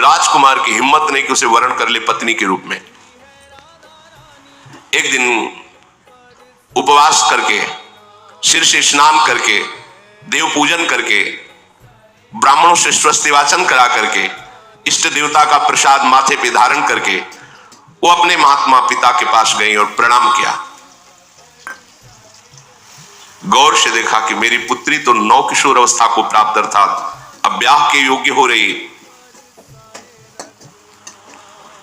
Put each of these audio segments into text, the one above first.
राजकुमार की हिम्मत नहीं कि उसे वरण कर ले पत्नी के रूप में। एक दिन उपवास करके, सिर से स्नान करके, देव पूजन करके, ब्राह्मणों से स्वस्ति वाचन करा करके, इष्ट देवता का प्रसाद माथे पे धारण करके वो अपने महात्मा पिता के पास गई और प्रणाम किया। गौर से देखा कि मेरी पुत्री तो नौ किशोर अवस्था को प्राप्त अर्थात अब ब्याह के योग्य हो रही।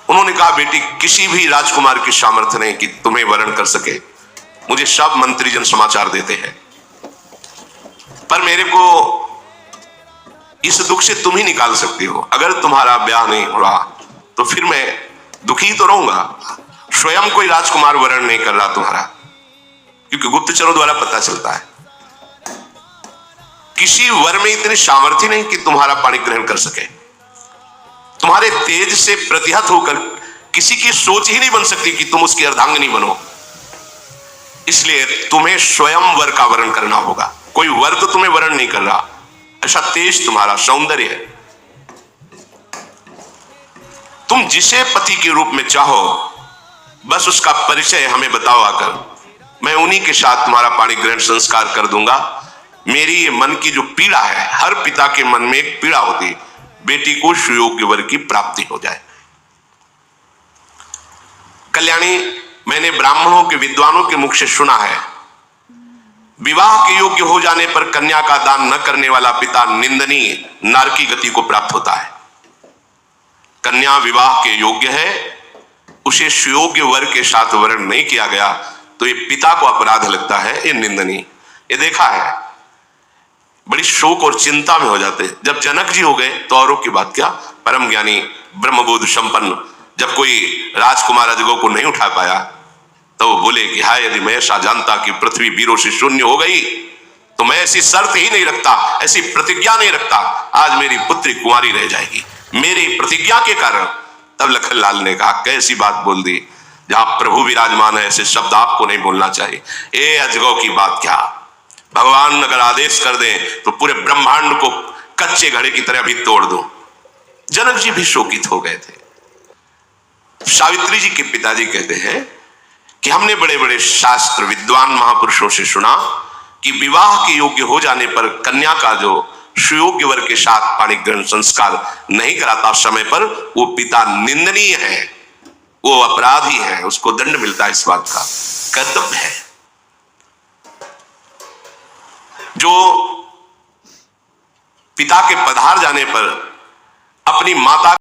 उन्होंने कहा, बेटी, किसी भी राजकुमार की सामर्थ्य नहीं कि तुम्हें वरण कर सके। मुझे सब मंत्रीजन समाचार देते हैं, पर मेरे को इस दुख से तुम ही निकाल सकती हो। अगर तुम्हारा ब्याह नहीं हो रहा तो फिर मैं दुखी तो रहूंगा। स्वयं कोई राजकुमार वरण नहीं कर रहा तुम्हारा, क्योंकि गुप्तचरों द्वारा पता चलता है किसी वर में इतनी सामर्थ्य नहीं कि तुम्हारा पाणी ग्रहण कर सके। तुम्हारे तेज से प्रतिहत होकर किसी की सोच ही नहीं बन सकती कि तुम उसकी अर्धांगिनी बनो। इसलिए तुम्हें स्वयं वर का वरण करना होगा। कोई वर तो तुम्हें वरण नहीं कर रहा, ऐसा तेज तुम्हारा सौंदर्य है। तुम जिसे पति के रूप में चाहो बस उसका परिचय हमें बताओ आकर, मैं उन्हीं के साथ तुम्हारा पाणी ग्रहण संस्कार कर दूंगा। मेरी ये मन की जो पीड़ा है, हर पिता के मन में एक पीड़ा होती, बेटी को सुयोग्य वर की प्राप्ति हो जाए। कल्याणी, मैंने ब्राह्मणों के विद्वानों के मुख से सुना है, विवाह के योग्य हो जाने पर कन्या का दान न करने वाला पिता निंदनीय नरकी गति को प्राप्त होता है। कन्या विवाह के योग्य है, उसे सुयोग्य वर के साथ वरण नहीं किया गया तो ये पिता को अपराध लगता है, ये निंदनीय। ये देखा है, बड़ी शोक और चिंता में हो जाते। जब जनक जी हो गए तो औरों की बात क्या, परम ज्ञानी ब्रह्मबोध संपन्न, जब कोई राजकुमार अजगों को नहीं उठा पाया तो वो बोले कि हाय, यदि मैं ऐसा जानता कि पृथ्वी वीरों से शून्य हो गई तो मैं ऐसी शर्त ही नहीं रखता, ऐसी प्रतिज्ञा नहीं रखता, आज मेरी पुत्री कुंवारी रह जाएगी मेरी प्रतिज्ञा के कारण। तब लखनलाल ने कहा, कैसी बात बोल दी, जहां प्रभु विराजमान है ऐसे शब्द आपको नहीं बोलना चाहिए। ए अजगौ की बात क्या, भगवान अगर आदेश कर दे तो पूरे ब्रह्मांड को कच्चे घड़े की तरह भी तोड़ दो। जनक जी भी शोकित हो गए थे। सावित्री जी के पिताजी कहते हैं कि हमने बड़े बड़े शास्त्र विद्वान महापुरुषों से सुना कि विवाह के योग्य हो जाने पर कन्या का जो सुयोग्य वर के साथ पाणी ग्रहण संस्कार नहीं कराता समय पर, वो पिता निंदनीय है, वो अपराधी है, उसको दंड मिलता है। इस बात का कर्तव्य है। जो पिता के पधार जाने पर अपनी माता